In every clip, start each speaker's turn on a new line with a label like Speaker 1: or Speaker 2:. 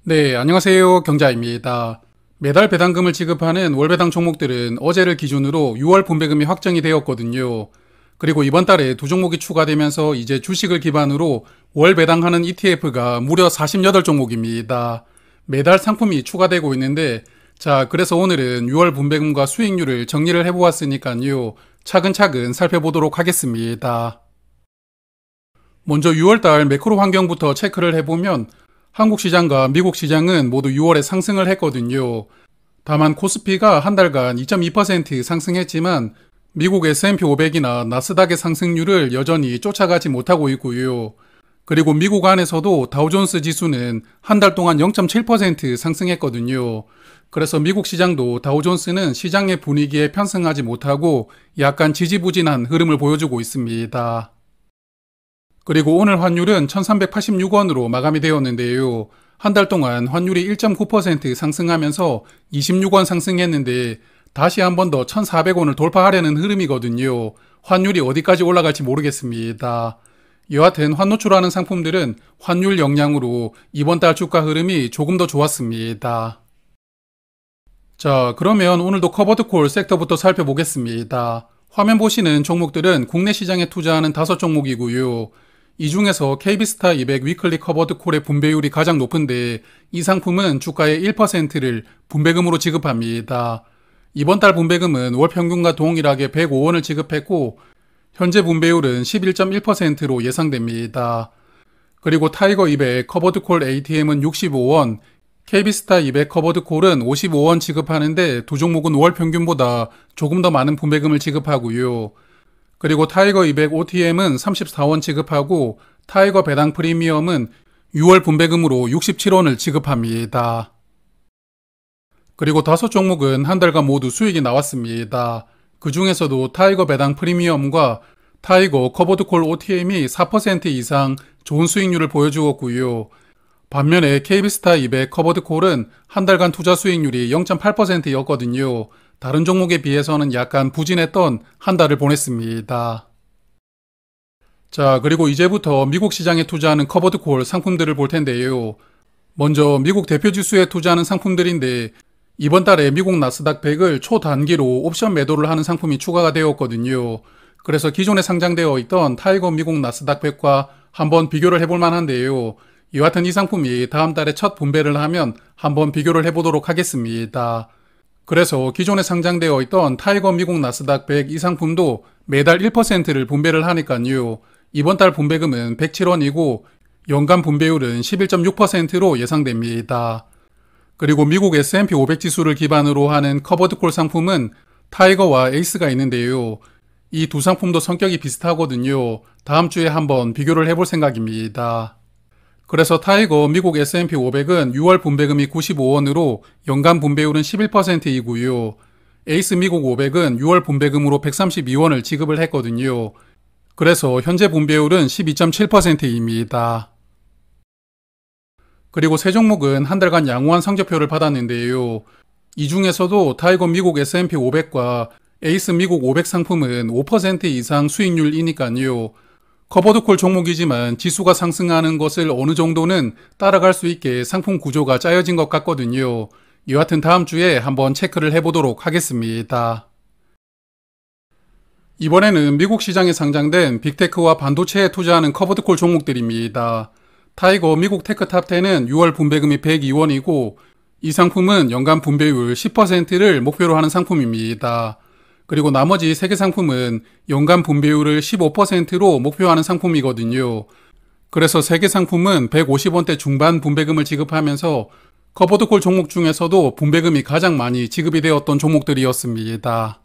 Speaker 1: 네, 안녕하세요. 경자입니다. 매달 배당금을 지급하는 월배당 종목들은 어제를 기준으로 6월 분배금이 확정이 되었거든요. 그리고 이번 달에 두 종목이 추가되면서 이제 주식을 기반으로 월 배당하는 ETF가 무려 48종목입니다. 매달 상품이 추가되고 있는데, 자, 그래서 오늘은 6월 분배금과 수익률을 정리를 해보았으니까요. 차근차근 살펴보도록 하겠습니다. 먼저 6월달 매크로 환경부터 체크를 해보면 한국 시장과 미국 시장은 모두 6월에 상승을 했거든요. 다만 코스피가 한 달간 2.2% 상승했지만 미국 S&P 500이나 나스닥의 상승률을 여전히 쫓아가지 못하고 있고요. 그리고 미국 안에서도 다우존스 지수는 한 달 동안 0.7% 상승했거든요. 그래서 미국 시장도 다우존스는 시장의 분위기에 편승하지 못하고 약간 지지부진한 흐름을 보여주고 있습니다. 그리고 오늘 환율은 1386원으로 마감이 되었는데요. 한 달 동안 환율이 1.9% 상승하면서 26원 상승했는데 다시 한 번 더 1400원을 돌파하려는 흐름이거든요. 환율이 어디까지 올라갈지 모르겠습니다. 여하튼 환노출하는 상품들은 환율 영향으로 이번 달 주가 흐름이 조금 더 좋았습니다. 자, 그러면 오늘도 커버드콜 섹터부터 살펴보겠습니다. 화면 보시는 종목들은 국내 시장에 투자하는 5종목이고요. 이 중에서 KB스타 200 위클리 커버드 콜의 분배율이 가장 높은데 이 상품은 주가의 1%를 분배금으로 지급합니다. 이번 달 분배금은 월 평균과 동일하게 105원을 지급했고 현재 분배율은 11.1%로 예상됩니다. 그리고 타이거 200 커버드 콜 ATM은 65원, KB스타 200 커버드 콜은 55원 지급하는데 두 종목은 월 평균보다 조금 더 많은 분배금을 지급하고요. 그리고 타이거 200 OTM은 34원 지급하고 타이거 배당 프리미엄은 6월 분배금으로 67원을 지급합니다. 그리고 5종목은 한 달간 모두 수익이 나왔습니다. 그 중에서도 타이거 배당 프리미엄과 타이거 커버드콜 OTM이 4% 이상 좋은 수익률을 보여주었고요. 반면에 KB스타 200 커버드콜은 한 달간 투자 수익률이 0.8%였거든요. 다른 종목에 비해서는 약간 부진했던 한 달을 보냈습니다. 자, 그리고 이제부터 미국 시장에 투자하는 커버드콜 상품들을 볼 텐데요. 먼저 미국 대표지수에 투자하는 상품들인데 이번 달에 미국 나스닥 100을 초단기로 옵션 매도를 하는 상품이 추가가 되었거든요. 그래서 기존에 상장되어 있던 타이거 미국 나스닥 100과 한번 비교를 해볼 만한데요. 이와 같은 이 상품이 다음 달에 첫 분배를 하면 한번 비교를 해보도록 하겠습니다. 그래서 기존에 상장되어 있던 타이거 미국 나스닥 100 이 상품도 매달 1%를 분배를 하니까요. 이번 달 분배금은 107원이고 연간 분배율은 11.6%로 예상됩니다. 그리고 미국 S&P 500 지수를 기반으로 하는 커버드콜 상품은 타이거와 에이스가 있는데요. 이 두 상품도 성격이 비슷하거든요. 다음 주에 한번 비교를 해볼 생각입니다. 그래서 타이거 미국 S&P 500은 6월 분배금이 95원으로 연간 분배율은 11%이고요. 에이스 미국 500은 6월 분배금으로 132원을 지급을 했거든요. 그래서 현재 분배율은 12.7%입니다. 그리고 세 종목은 한 달간 양호한 성적표를 받았는데요. 이 중에서도 타이거 미국 S&P 500과 에이스 미국 500 상품은 5% 이상 수익률이니까요. 커버드콜 종목이지만 지수가 상승하는 것을 어느 정도는 따라갈 수 있게 상품 구조가 짜여진 것 같거든요. 여하튼 다음 주에 한번 체크를 해보도록 하겠습니다. 이번에는 미국 시장에 상장된 빅테크와 반도체에 투자하는 커버드콜 종목들입니다. 타이거 미국 테크 탑10은 6월 분배금이 102원이고 이 상품은 연간 분배율 10%를 목표로 하는 상품입니다. 그리고 나머지 3개 상품은 연간 분배율을 15%로 목표하는 상품이거든요. 그래서 3개 상품은 150원대 중반 분배금을 지급하면서 커버드콜 종목 중에서도 분배금이 가장 많이 지급이 되었던 종목들이었습니다.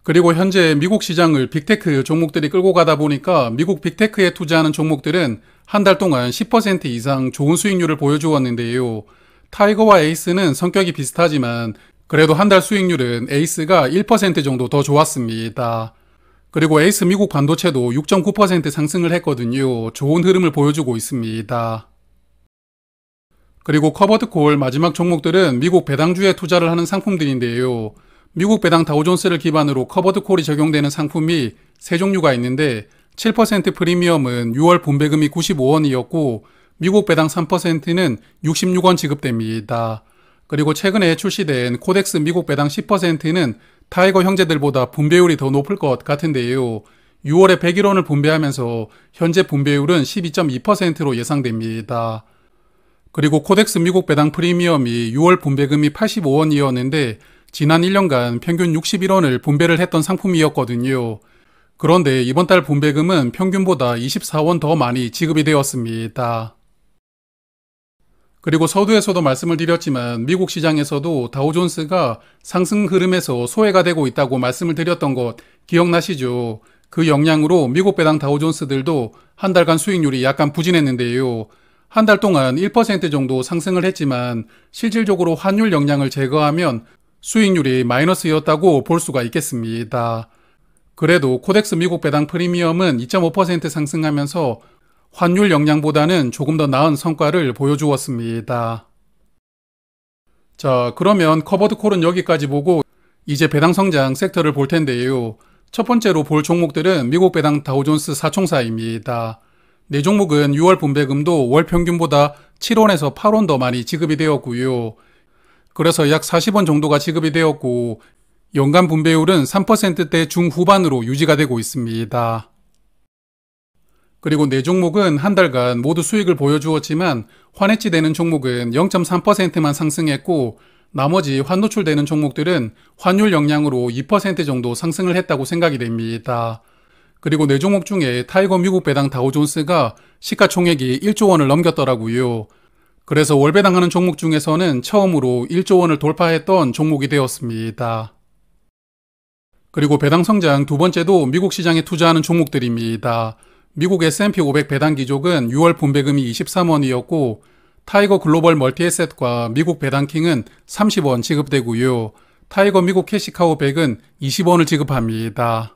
Speaker 1: 그리고 현재 미국 시장을 빅테크 종목들이 끌고 가다 보니까 미국 빅테크에 투자하는 종목들은 한 달 동안 10% 이상 좋은 수익률을 보여주었는데요. 타이거와 에이스는 성격이 비슷하지만 그래도 한 달 수익률은 에이스가 1% 정도 더 좋았습니다. 그리고 에이스 미국 반도체도 6.9% 상승을 했거든요. 좋은 흐름을 보여주고 있습니다. 그리고 커버드콜 마지막 종목들은 미국 배당주에 투자를 하는 상품들인데요. 미국 배당 다우존스를 기반으로 커버드콜이 적용되는 상품이 세 종류가 있는데 7% 프리미엄은 6월 분배금이 95원이었고 미국 배당 3%는 66원 지급됩니다. 그리고 최근에 출시된 코덱스 미국 배당 10%는 타이거 형제들보다 분배율이 더 높을 것 같은데요. 6월에 101원을 분배하면서 현재 분배율은 12.2%로 예상됩니다. 그리고 코덱스 미국 배당 프리미엄이 6월 분배금이 85원이었는데 지난 1년간 평균 61원을 분배를 했던 상품이었거든요. 그런데 이번 달 분배금은 평균보다 24원 더 많이 지급이 되었습니다. 그리고 서두에서도 말씀을 드렸지만 미국 시장에서도 다우존스가 상승 흐름에서 소외가 되고 있다고 말씀을 드렸던 것 기억나시죠? 그 영향으로 미국 배당 다우존스들도 한 달간 수익률이 약간 부진했는데요. 한 달 동안 1% 정도 상승을 했지만 실질적으로 환율 영향을 제거하면 수익률이 마이너스였다고 볼 수가 있겠습니다. 그래도 코덱스 미국 배당 프리미엄은 2.5% 상승하면서 환율 영향보다는 조금 더 나은 성과를 보여주었습니다. 자, 그러면 커버드 콜은 여기까지 보고 이제 배당 성장 섹터를 볼 텐데요. 첫 번째로 볼 종목들은 미국 배당 다우존스 4총사입니다. 네 종목은 6월 분배금도 월 평균보다 7원에서 8원 더 많이 지급이 되었고요. 그래서 약 40원 정도가 지급이 되었고 연간 분배율은 3%대 중후반으로 유지가 되고 있습니다. 그리고 네 종목은 한 달간 모두 수익을 보여주었지만 환해지되는 종목은 0.3%만 상승했고 나머지 환노출되는 종목들은 환율 영향으로 2% 정도 상승을 했다고 생각이 됩니다. 그리고 네 종목 중에 타이거 미국 배당 다우존스가 시가총액이 1조 원을 넘겼더라고요. 그래서 월 배당하는 종목 중에서는 처음으로 1조 원을 돌파했던 종목이 되었습니다. 그리고 배당 성장 두 번째도 미국 시장에 투자하는 종목들입니다. 미국 S&P 500 배당 기족은 6월 분배금이 23원이었고 타이거 글로벌 멀티에셋과 미국 배당킹은 30원 지급되고요. 타이거 미국 캐시카우 100은 20원을 지급합니다.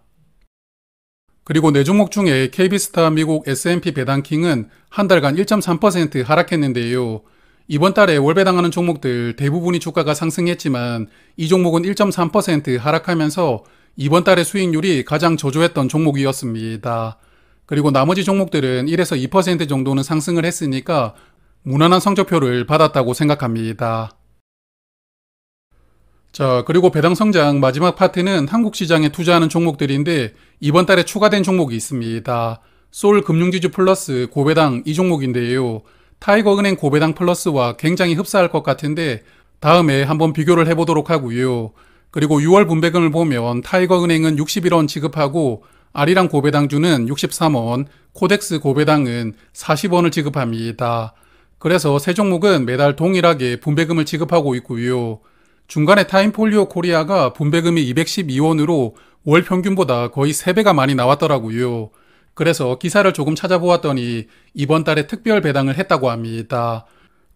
Speaker 1: 그리고 네 종목 중에 KB스타 미국 S&P 배당킹은 한 달간 1.3% 하락했는데요. 이번 달에 월 배당하는 종목들 대부분이 주가가 상승했지만 이 종목은 1.3% 하락하면서 이번 달의 수익률이 가장 저조했던 종목이었습니다. 그리고 나머지 종목들은 1에서 2% 정도는 상승을 했으니까 무난한 성적표를 받았다고 생각합니다. 자, 그리고 배당 성장 마지막 파트는 한국 시장에 투자하는 종목들인데 이번 달에 추가된 종목이 있습니다. 소울 금융지주 플러스 고배당 이 종목인데요. 타이거 은행 고배당 플러스와 굉장히 흡사할 것 같은데 다음에 한번 비교를 해보도록 하고요. 그리고 6월 분배금을 보면 타이거 은행은 61원 지급하고 아리랑 고배당주는 63원, 코덱스 고배당은 40원을 지급합니다. 그래서 세 종목은 매달 동일하게 분배금을 지급하고 있고요. 중간에 타임폴리오 코리아가 분배금이 212원으로 월 평균보다 거의 3배가 많이 나왔더라고요. 그래서 기사를 조금 찾아보았더니 이번 달에 특별 배당을 했다고 합니다.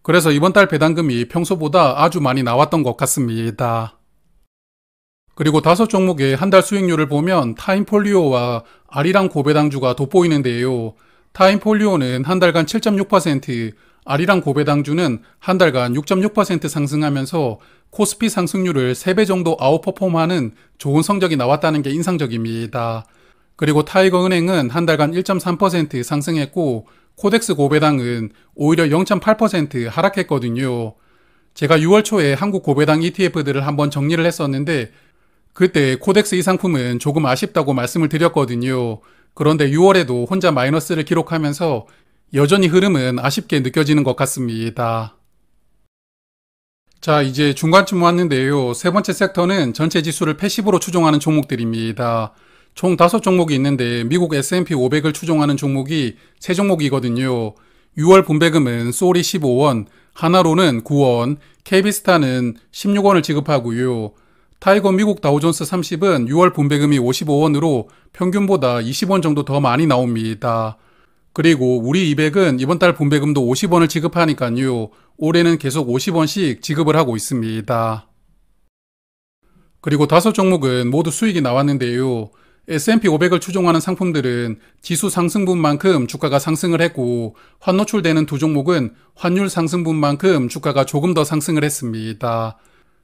Speaker 1: 그래서 이번 달 배당금이 평소보다 아주 많이 나왔던 것 같습니다. 그리고 5종목의 한 달 수익률을 보면 타임폴리오와 아리랑 고배당주가 돋보이는데요. 타임폴리오는 한 달간 7.6%, 아리랑 고배당주는 한 달간 6.6% 상승하면서 코스피 상승률을 3배 정도 아웃퍼폼하는 좋은 성적이 나왔다는 게 인상적입니다. 그리고 타이거 은행은 한 달간 1.3% 상승했고 코덱스 고배당은 오히려 0.8% 하락했거든요. 제가 6월 초에 한국 고배당 ETF들을 한번 정리를 했었는데 그때 코덱스 이 상품은 조금 아쉽다고 말씀을 드렸거든요. 그런데 6월에도 혼자 마이너스를 기록하면서 여전히 흐름은 아쉽게 느껴지는 것 같습니다. 자, 이제 중간쯤 왔는데요. 세 번째 섹터는 전체 지수를 패시브로 추종하는 종목들입니다. 총 5종목이 있는데 미국 S&P 500을 추종하는 종목이 3종목이거든요. 6월 분배금은 소울이 15원, 하나로는 9원, KB스타는 16원을 지급하고요. 타이거 미국 다우존스 30은 6월 분배금이 55원으로 평균보다 20원 정도 더 많이 나옵니다. 그리고 우리 200은 이번 달 분배금도 50원을 지급하니까요. 올해는 계속 50원씩 지급을 하고 있습니다. 그리고 5종목은 모두 수익이 나왔는데요. S&P 500을 추종하는 상품들은 지수 상승분만큼 주가가 상승을 했고 환노출되는 두 종목은 환율 상승분만큼 주가가 조금 더 상승을 했습니다.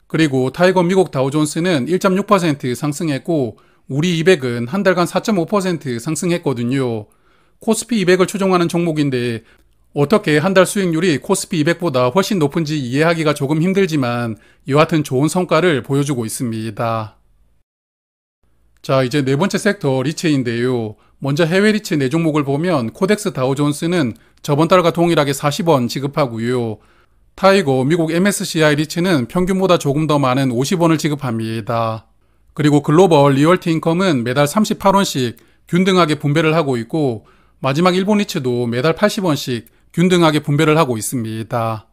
Speaker 1: 그리고 타이거 미국 다우존스는 1.6% 상승했고 우리 200은 한 달간 4.5% 상승했거든요. 코스피 200을 추종하는 종목인데 어떻게 한 달 수익률이 코스피 200보다 훨씬 높은지 이해하기가 조금 힘들지만 여하튼 좋은 성과를 보여주고 있습니다. 자, 이제 네 번째 섹터 리츠인데요. 먼저 해외 리츠 네 종목을 보면 코덱스 다우존스는 저번 달과 동일하게 40원 지급하고요. 타이거 미국 MSCI 리츠는 평균보다 조금 더 많은 50원을 지급합니다. 그리고 글로벌 리얼티 인컴은 매달 38원씩 균등하게 분배를 하고 있고 마지막 일본 리츠도 매달 80원씩 균등하게 분배를 하고 있습니다.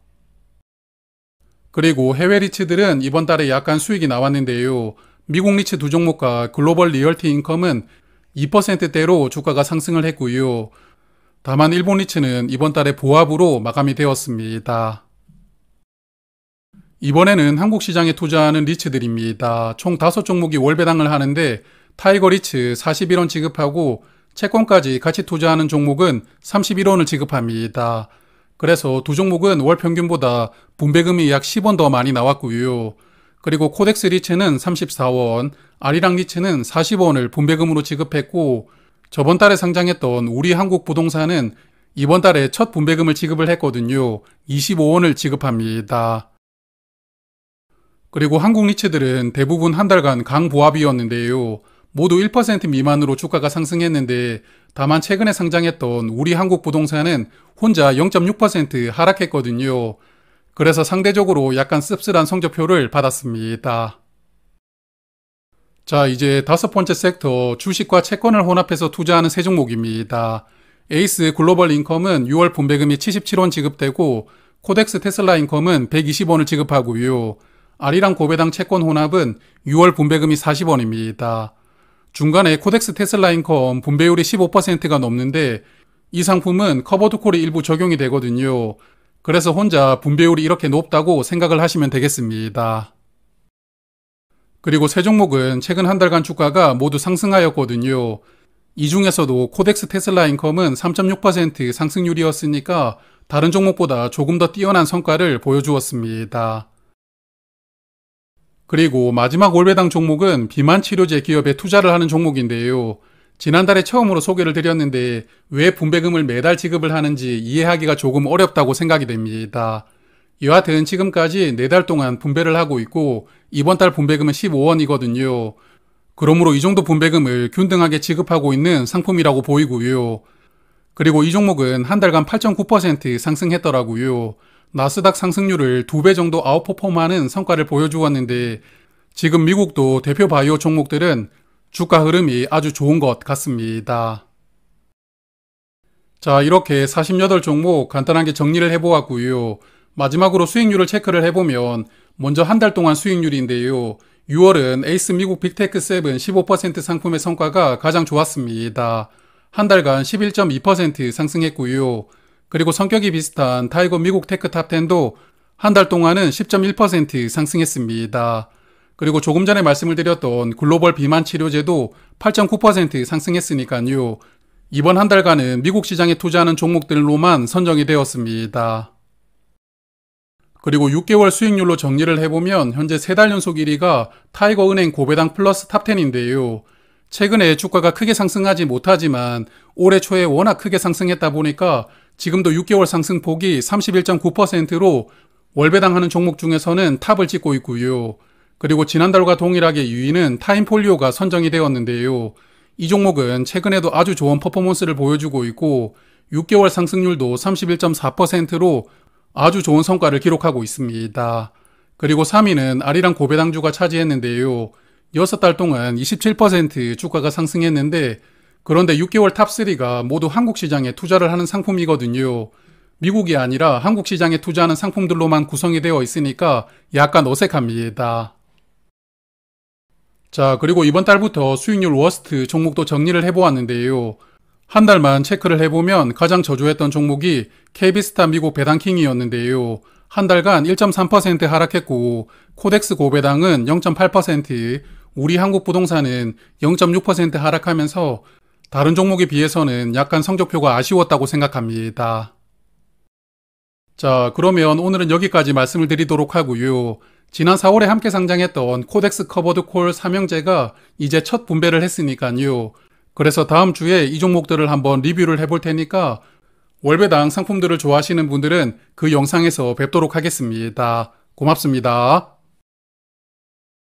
Speaker 1: 그리고 해외 리츠들은 이번 달에 약간 수익이 나왔는데요. 미국 리츠 두 종목과 글로벌 리얼티 인컴은 2%대로 주가가 상승을 했고요. 다만 일본 리츠는 이번 달에 보합으로 마감이 되었습니다. 이번에는 한국 시장에 투자하는 리츠들입니다. 총 5종목이 월 배당을 하는데 타이거 리츠 41원 지급하고 채권까지 같이 투자하는 종목은 31원을 지급합니다. 그래서 두 종목은 월 평균보다 분배금이 약 10원 더 많이 나왔고요. 그리고 코덱스 리츠는 34원, 아리랑 리츠는 40원을 분배금으로 지급했고 저번 달에 상장했던 우리 한국 부동산은 이번 달에 첫 분배금을 지급을 했거든요. 25원을 지급합니다. 그리고 한국 리츠들은 대부분 한 달간 강보합이었는데요. 모두 1% 미만으로 주가가 상승했는데 다만 최근에 상장했던 우리 한국 부동산은 혼자 0.6% 하락했거든요. 그래서 상대적으로 약간 씁쓸한 성적표를 받았습니다. 자, 이제 다섯 번째 섹터 주식과 채권을 혼합해서 투자하는 세 종목입니다. 에이스 글로벌 인컴은 6월 분배금이 77원 지급되고 코덱스 테슬라 인컴은 120원을 지급하고요. 아리랑 고배당 채권 혼합은 6월 분배금이 40원입니다. 중간에 코덱스 테슬라 인컴 분배율이 15%가 넘는데 이 상품은 커버드콜이 일부 적용이 되거든요. 그래서 혼자 분배율이 이렇게 높다고 생각을 하시면 되겠습니다. 그리고 세 종목은 최근 한 달간 주가가 모두 상승하였거든요. 이 중에서도 코덱스 테슬라 인컴은 3.6% 상승률이었으니까 다른 종목보다 조금 더 뛰어난 성과를 보여주었습니다. 그리고 마지막 월배당 종목은 비만 치료제 기업에 투자를 하는 종목인데요. 지난달에 처음으로 소개를 드렸는데 왜 분배금을 매달 지급을 하는지 이해하기가 조금 어렵다고 생각이 됩니다. 여하튼 지금까지 4달 동안 분배를 하고 있고 이번 달 분배금은 15원이거든요. 그러므로 이 정도 분배금을 균등하게 지급하고 있는 상품이라고 보이고요. 그리고 이 종목은 한 달간 8.9% 상승했더라고요. 나스닥 상승률을 2배 정도 아웃퍼폼하는 성과를 보여주었는데 지금 미국도 대표 바이오 종목들은 주가 흐름이 아주 좋은 것 같습니다. 자, 이렇게 48종목 간단하게 정리를 해보았고요. 마지막으로 수익률을 체크를 해보면 먼저 한 달 동안 수익률인데요. 6월은 에이스 미국 빅테크 7 15% 상품의 성과가 가장 좋았습니다. 한 달간 11.2% 상승했고요. 그리고 성격이 비슷한 타이거 미국 테크 탑10도 한 달 동안은 10.1% 상승했습니다. 그리고 조금 전에 말씀을 드렸던 글로벌 비만 치료제도 8.9% 상승했으니까요. 이번 한 달간은 미국 시장에 투자하는 종목들로만 선정이 되었습니다. 그리고 6개월 수익률로 정리를 해보면 현재 3달 연속 1위가 타이거 은행 고배당 플러스 탑10인데요. 최근에 주가가 크게 상승하지 못하지만 올해 초에 워낙 크게 상승했다 보니까 지금도 6개월 상승폭이 31.9%로 월배당하는 종목 중에서는 탑을 찍고 있고요. 그리고 지난달과 동일하게 2위는 타임폴리오가 선정이 되었는데요. 이 종목은 최근에도 아주 좋은 퍼포먼스를 보여주고 있고 6개월 상승률도 31.4%로 아주 좋은 성과를 기록하고 있습니다. 그리고 3위는 아리랑 고배당주가 차지했는데요. 6달 동안 27% 주가가 상승했는데 그런데 6개월 탑3가 모두 한국 시장에 투자를 하는 상품이거든요. 미국이 아니라 한국 시장에 투자하는 상품들로만 구성이 되어 있으니까 약간 어색합니다. 자, 그리고 이번 달부터 수익률 워스트 종목도 정리를 해보았는데요. 한 달만 체크를 해보면 가장 저조했던 종목이 KB스타 미국 배당킹이었는데요. 한 달간 1.3% 하락했고 코덱스 고배당은 0.8%, 우리 한국 부동산은 0.6% 하락하면서 다른 종목에 비해서는 약간 성적표가 아쉬웠다고 생각합니다. 자, 그러면 오늘은 여기까지 말씀을 드리도록 하고요. 지난 4월에 함께 상장했던 코덱스 커버드 콜 삼형제가 이제 첫 분배를 했으니까요. 그래서 다음 주에 이 종목들을 한번 리뷰를 해볼 테니까 월배당 상품들을 좋아하시는 분들은 그 영상에서 뵙도록 하겠습니다. 고맙습니다.